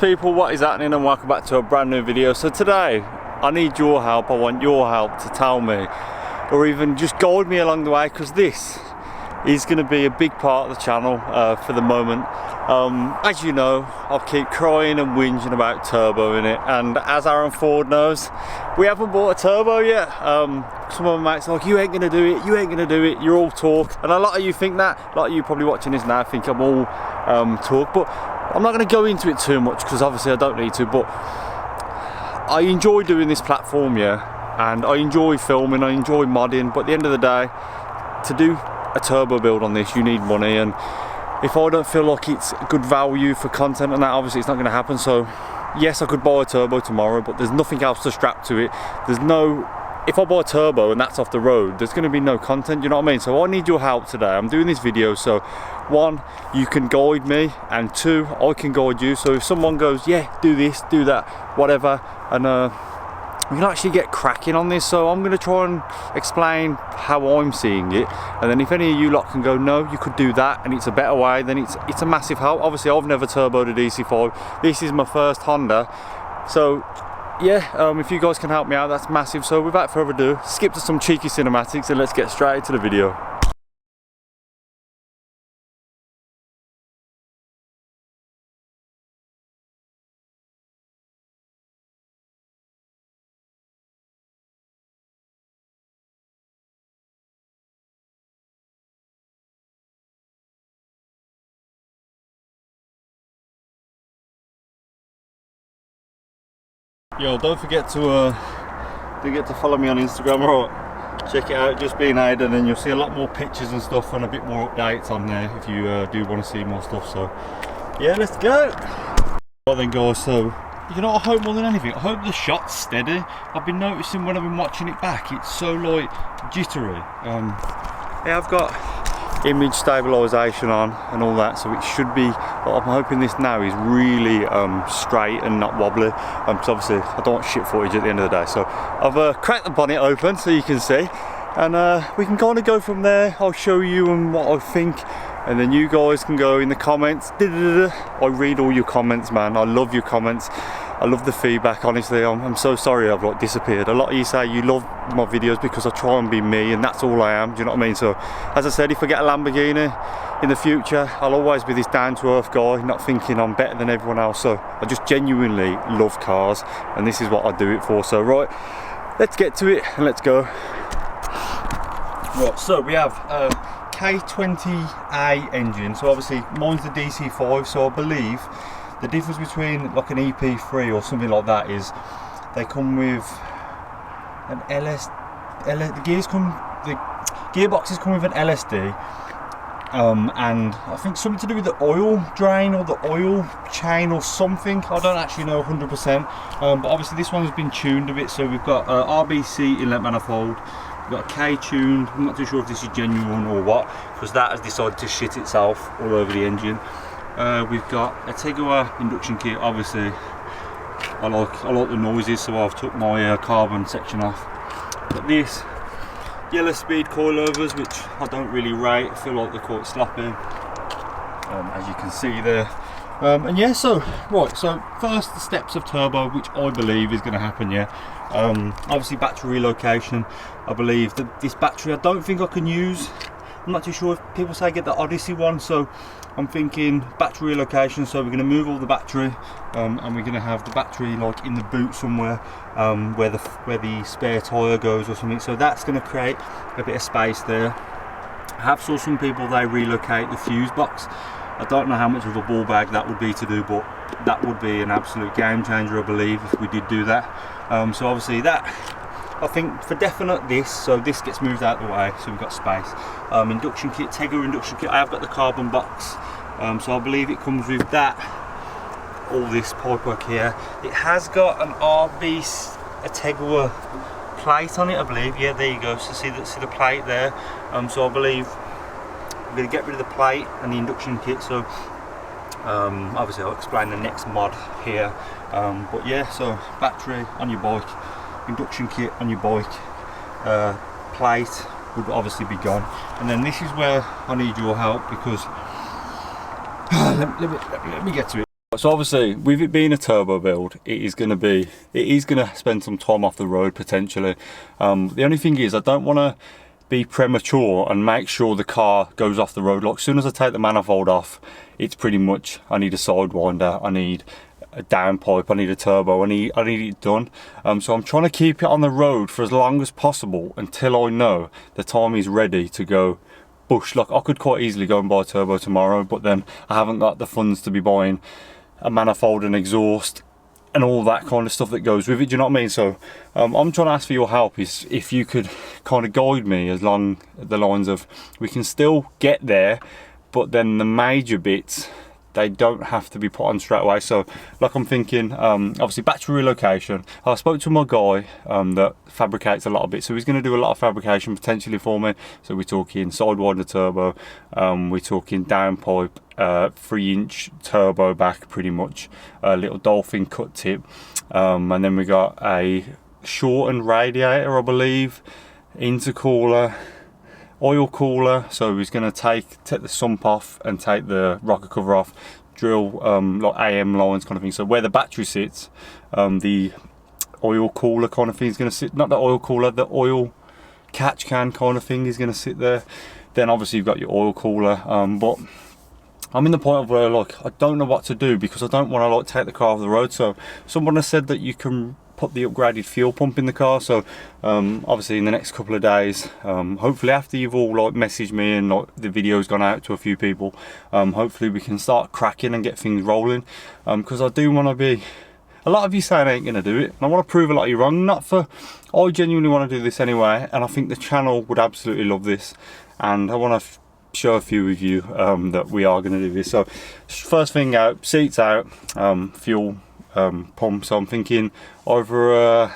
people, what is happening, and welcome back to a brand new video. So today I need your help. I want your help to tell me, or even just guide me along the way, because this is going to be a big part of the channel for the moment. As you know, I'll keep crying and whinging about turbo in it, and as Aaron Ford knows, we haven't bought a turbo yet. Some of my mates are like, you ain't gonna do it, you ain't gonna do it, you're all talk. And a lot of you think that, a lot of you probably watching this now think I'm all talk, but I'm not going to go into it too much because obviously I don't need to. But I enjoy doing this platform, yeah, and I enjoy filming, I enjoy modding, but at the end of the day, to do a turbo build on this you need money, and if I don't feel like it's good value for content and that, obviously it's not going to happen. So yes, I could buy a turbo tomorrow, but there's nothing else to strap to it. There's no, if I buy a turbo and that's off the road, there's going to be no content, you know what I mean? So I need your help today. I'm doing this video so one, you can guide me, and two, I can guide you. So if someone goes, yeah, do this, do that, whatever, and we can actually get cracking on this. So I'm going to try and explain how I'm seeing it, and then if any of you lot can go, no, you could do that and it's a better way, then it's a massive help. Obviously I've never turboed a DC5, this is my first Honda, so yeah, if you guys can help me out, that's massive. So without further ado, skip to some cheeky cinematics and let's get straight into the video. Yo, don't forget to follow me on Instagram, or check it out, just being Aiden, and you'll see a lot more pictures and stuff and a bit more updates on there if you do want to see more stuff. So yeah, let's go. Well then guys, so you know, I hope more than anything, I hope the shot's steady. I've been noticing when I've been watching it back, it's so like jittery. Yeah, I've got image stabilization on and all that, so it should be, well, I'm hoping this now is really straight and not wobbly, because obviously I don't want shit footage at the end of the day. So I've cracked the bonnet open so you can see, and we can kind of go from there. I'll show you and what I think, and then you guys can go in the comments. I read all your comments, man. I love your comments, I love the feedback. Honestly, I'm so sorry I've like disappeared. A lot of you say you love my videos because I try and be me, and that's all I am, do you know what I mean? So as I said, if I get a Lamborghini in the future, I'll always be this down-to-earth guy, not thinking I'm better than everyone else. So I just genuinely love cars, and this is what I do it for. So right, let's get to it and let's go. Right, so we have K20A engine. So obviously mine's the DC5, so I believe the difference between like an EP3 or something like that is they come with an the gearboxes come with an LSD, and I think something to do with the oil drain or the oil chain or something. I don't actually know 100%, but obviously this one's been tuned a bit. So we've got RBC inlet manifold, we've got a K-tuned, I'm not too sure if this is genuine or what, because that has decided to shit itself all over the engine. We've got a Integra induction kit. Obviously I like the noises, so I've took my carbon section off. Got this yellow speed coilovers, which I don't really rate, I feel like they're quite sloppy, as you can see there. And yeah, so right, so first the steps of turbo, which I believe is going to happen. Yeah, obviously battery relocation. I believe that this battery, I don't think I can use, I'm not too sure if people say get the Odyssey one, so I'm thinking battery relocation. So we're going to move all the battery, and we're going to have the battery like in the boot somewhere, where the spare tyre goes or something. So that's going to create a bit of space there. I have saw some people, they relocate the fuse box. I don't know how much of a ball bag that would be to do, but that would be an absolute game changer, I believe, if we did do that. So obviously that, I think for definite this, so this gets moved out of the way, so we've got space. Induction kit, Integra induction kit, I have got the carbon box, so I believe it comes with that, all this pipework here. It has got an RB Integra plate on it, I believe. Yeah, there you go, so see the plate there. So I believe I'm going to get rid of the plate and the induction kit. So obviously I'll explain the next mod here, but yeah, so battery on your bike, induction kit on your bike, plate would obviously be gone, and then this is where I need your help, because let me get to it. So obviously, with it being a turbo build, it is going to spend some time off the road potentially. The only thing is, I don't want to be premature and make sure the car goes off the road. Like, as soon as I take the manifold off, it's pretty much, I need a sidewinder, I need a downpipe, I need a turbo, I need it done. So I'm trying to keep it on the road for as long as possible until I know the time is ready to go bush. Like, I could quite easily go and buy a turbo tomorrow, but then I haven't got the funds to be buying a manifold and exhaust and all that kind of stuff that goes with it, do you know what I mean? So I'm trying to ask for your help, is if you could kind of guide me along the lines of, we can still get there, but then the major bits, they don't have to be put on straight away. So like, I'm thinking, obviously battery relocation. I spoke to my guy that fabricates a lot of it, so he's going to do a lot of fabrication potentially for me. So we're talking sidewinder turbo, we're talking downpipe, 3-inch turbo back, pretty much a little dolphin cut tip, and then we got a shortened radiator, I believe, intercooler, oil cooler. So he's going to take the sump off and take the rocker cover off, drill like AM lines kind of thing. So where the battery sits, the oil cooler kind of thing is going to sit, not the oil cooler, the oil catch can kind of thing is going to sit there. Then obviously you've got your oil cooler, but I'm in the point of where, like, I don't know what to do, because I don't want to, like, take the car off the road. So someone has said that you can put the upgraded fuel pump in the car. So obviously in the next couple of days, hopefully after you've all, like, messaged me and, like, the video's gone out to a few people, hopefully we can start cracking and get things rolling, because I do want to be, a lot of you saying I ain't going to do it, and I want to prove a lot of you wrong. I genuinely want to do this anyway, and I think the channel would absolutely love this, and I want to show a few of you that we are going to do this. So first thing out, seats out, fuel pump. So I'm thinking either a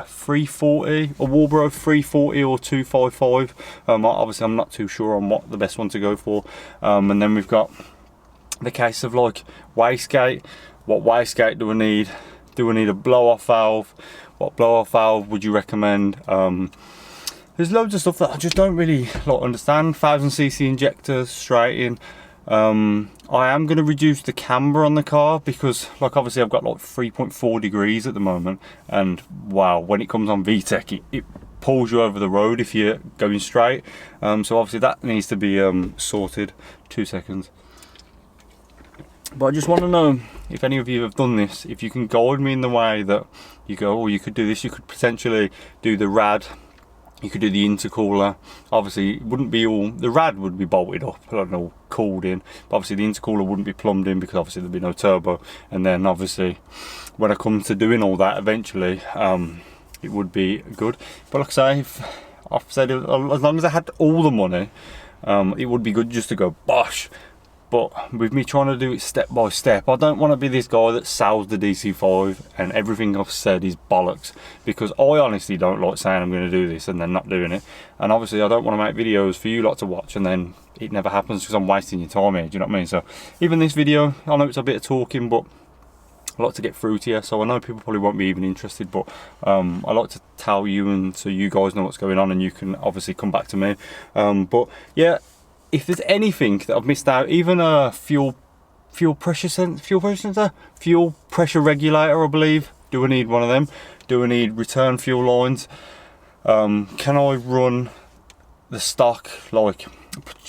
340, a Walbro 340 or 255. Obviously I'm not too sure on what the best one to go for. And then we've got the case of, like, wastegate. What wastegate do I need? Do I need a blow off valve? What blow off valve would you recommend? There's loads of stuff that I just don't really, like, understand. 1000cc injectors straight in. I am going to reduce the camber on the car, because, like, obviously I've got like 3.4 degrees at the moment, and wow, when it comes on VTEC, it pulls you over the road if you're going straight. So obviously that needs to be sorted. 2 seconds. But I just want to know if any of you have done this, if you can guide me in the way that you go, oh, you could do this, you could potentially do the rad, you could do the intercooler. Obviously it wouldn't be all, the rad would be bolted up, I don't know, cooled in, but obviously the intercooler wouldn't be plumbed in, because obviously there'd be no turbo. And then obviously when I come to doing all that eventually, it would be good. But like I say, if I've said, as long as I had all the money, it would be good just to go bosh. But with me trying to do it step by step, I don't want to be this guy that sells the DC5 and everything I've said is bollocks, because I honestly don't like saying I'm going to do this and then not doing it. And obviously I don't want to make videos for you lot to watch and then it never happens, because I'm wasting your time here, do you know what I mean? So even this video, I know it's a bit of talking, but I like to get through to you. So I know people probably won't be even interested, but I like to tell you, and so you guys know what's going on, and you can obviously come back to me. But yeah, if there's anything that I've missed out, even a fuel pressure regulator, I believe. Do I need one of them? Do I need return fuel lines? Can I run the stock, like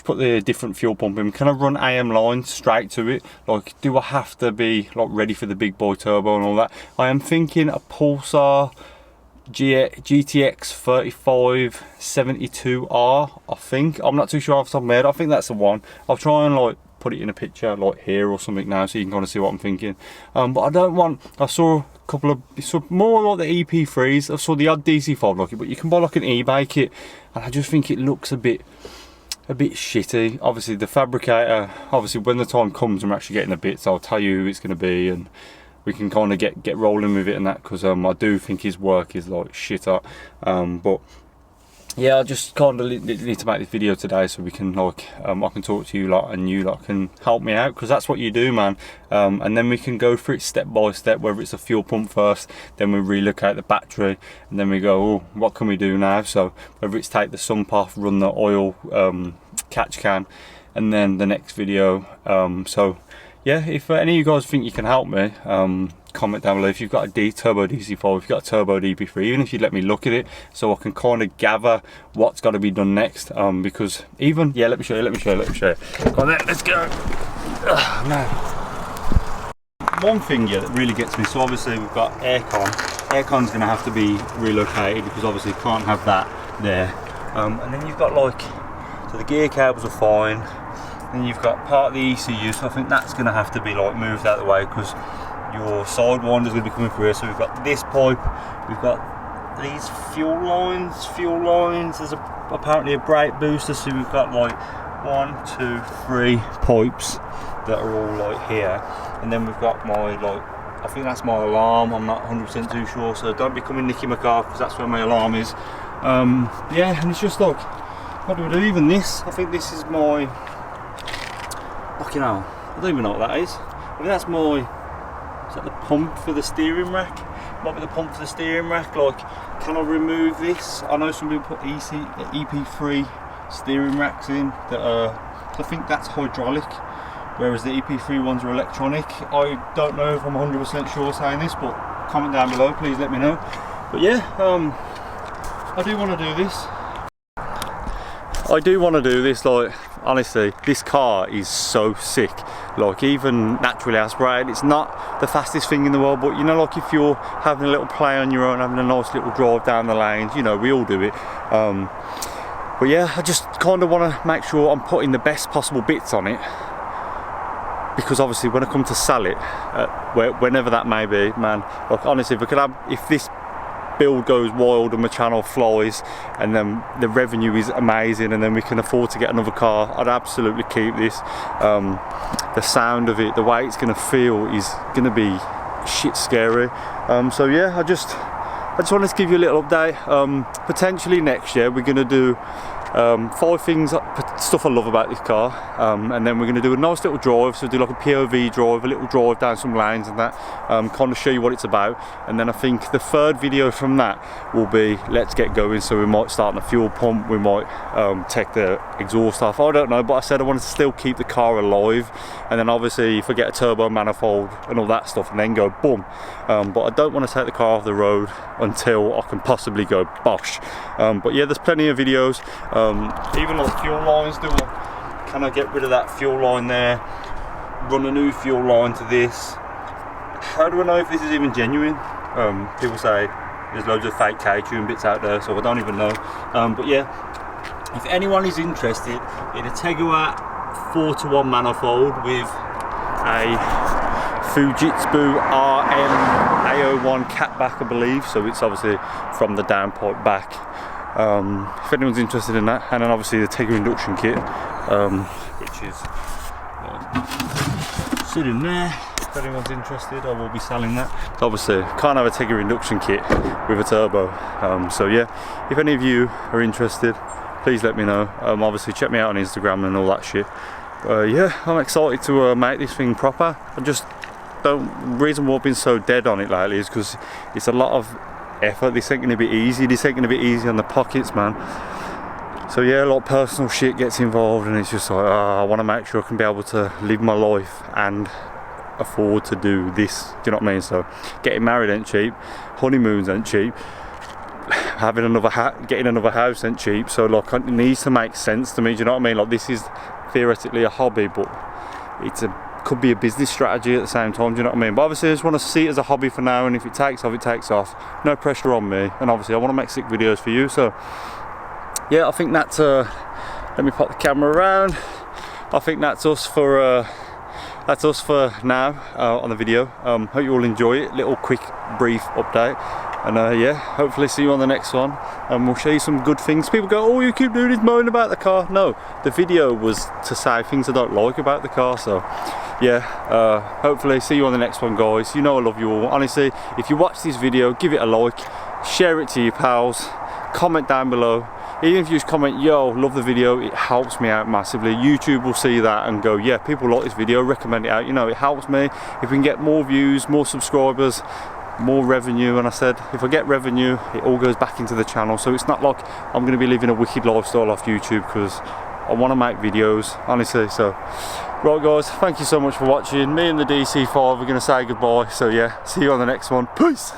put the different fuel pump in? Can I run AM lines straight to it? Like, do I have to be like ready for the big boy turbo and all that? I am thinking a Pulsar GTX 3572R, I think. I'm not too sure off the top of my head. I think that's the one. I'll try and like put it in a picture like here or something now, so you can kind of see what I'm thinking. But I don't want, I saw a couple of, more like the EP3s. I saw the odd DC5 like it, but you can buy like an eBay kit, and I just think it looks a bit shitty. Obviously the fabricator, obviously when the time comes and we're actually getting the bits, I'll tell you who it's going to be, and we can kind of get rolling with it and that, because I do think his work is like shit up. But yeah, I just kind of need to make this video today so we can like I can talk to you lot and you lot can help me out, because that's what you do, man. And then we can go through it step by step, whether it's a fuel pump first, then we relocate the battery, and then we go, oh, what can we do now? So whether it's take the sump off, run the oil catch can, and then the next video. So yeah, if any of you guys think you can help me, comment down below. If you've got a turbo DC5, if you've got a turbo DP3, even if you let me look at it, so I can kind of gather what's got to be done next. Because even, yeah, let me show you. Come on then, let's go. Oh, man. One thing here that really gets me, so obviously we've got aircon. Aircon's going to have to be relocated because obviously you can't have that there. And then you've got like, so the gear cables are fine. Then you've got part of the ECU, so I think that's going to have to be like moved out of the way because your sidewinder's going to be coming through here. So we've got this pipe, we've got these fuel lines. There's apparently a brake booster, so we've got like 1, 2, 3 pipes that are all like here. And then we've got my like, I think that's my alarm. I'm not 100% too sure, so don't be coming nicking my car because that's where my alarm is. Yeah, and it's just like, what do we do? Even this, I think this is my, fucking hell, I don't even know what that is. I think that's my, is that the pump for the steering rack? Might be the pump for the steering rack. Like, can I remove this? I know some people put EP3 steering racks in that are, I think that's hydraulic, whereas the EP3 ones are electronic. I don't know if I'm 100% sure saying this, but comment down below, please let me know. But yeah, I do want to do this. Like, honestly, this car is so sick. Like, even naturally aspirated, it's not the fastest thing in the world, but you know, like if you're having a little play on your own, having a nice little drive down the lanes, you know, we all do it. But yeah, I just kind of want to make sure I'm putting the best possible bits on it, because obviously when I come to sell it, whenever that may be, man, like honestly, if this build goes wild and my channel flies and then the revenue is amazing and then we can afford to get another car, I'd absolutely keep this. The sound of it, the way it's going to feel is going to be shit scary. So yeah, I just wanted to give you a little update. Potentially next year we're going to do 5 things, stuff I love about this car, and then we're going to do a nice little drive, so do like a POV drive, a little drive down some lanes and that, kind of show you what it's about. And then I think the third video from that will be let's get going, so we might start on a fuel pump, we might take the exhaust off, I don't know, but I said I wanted to still keep the car alive, and then obviously if I get a turbo manifold and all that stuff and then go boom, but I don't want to take the car off the road until I can possibly go bosh. But yeah, there's plenty of videos. Even like fuel lines, can I get rid of that fuel line there, run a new fuel line to this? How do I know if this is even genuine? People say there's loads of fake K20 bits out there, so I don't even know. But yeah, if anyone is interested in a Integra 4:1 manifold with a Fujitsu RM A01 catback, I believe, so it's obviously from the downpipe back. If anyone's interested in that, and then obviously the Integra induction kit, which is sitting there. If anyone's interested, I will be selling that. Obviously, can't have a Integra induction kit with a turbo. So yeah, if any of you are interested, please let me know. Obviously, check me out on Instagram and all that shit. Yeah, I'm excited to make this thing proper. The reason why I've been so dead on it lately is because it's a lot of effort. This ain't going to be easy. This ain't going to be easy on the pockets, man. So yeah, a lot of personal shit gets involved, and it's just like, I want to make sure I can be able to live my life and afford to do this. Do you know what I mean? So getting married ain't cheap, honeymoons ain't cheap, having getting another house ain't cheap. So like, it needs to make sense to me. Do you know what I mean? Like, this is theoretically a hobby, but could be a business strategy at the same time. Do you know what I mean? But obviously I just want to see it as a hobby for now, and if it takes off, it takes off. No pressure on me, and obviously I want to make sick videos for you. So yeah, I think that's let me pop the camera around. I think that's us for now on the video. Hope you all enjoy it. Little quick brief update, and yeah, hopefully see you on the next one, and we'll show you some good things. People go, oh, you keep doing this moaning about the car. No, the video was to say things I don't like about the car. So yeah, hopefully see you on the next one, guys. You know I love you all. Honestly, if you watch this video, give it a like, share it to your pals, comment down below. Even if you just comment, yo, love the video, it helps me out massively. YouTube will see that and go, yeah, people like this video, recommend it out. You know, it helps me. If we can get more views, more subscribers, more revenue, and I said if I get revenue, it all goes back into the channel. So it's not like I'm going to be living a wicked lifestyle off YouTube, because I want to make videos, honestly. So Right guys, thank you so much for watching. Me and the DC5 are going to say goodbye, so yeah, see you on the next one. Peace!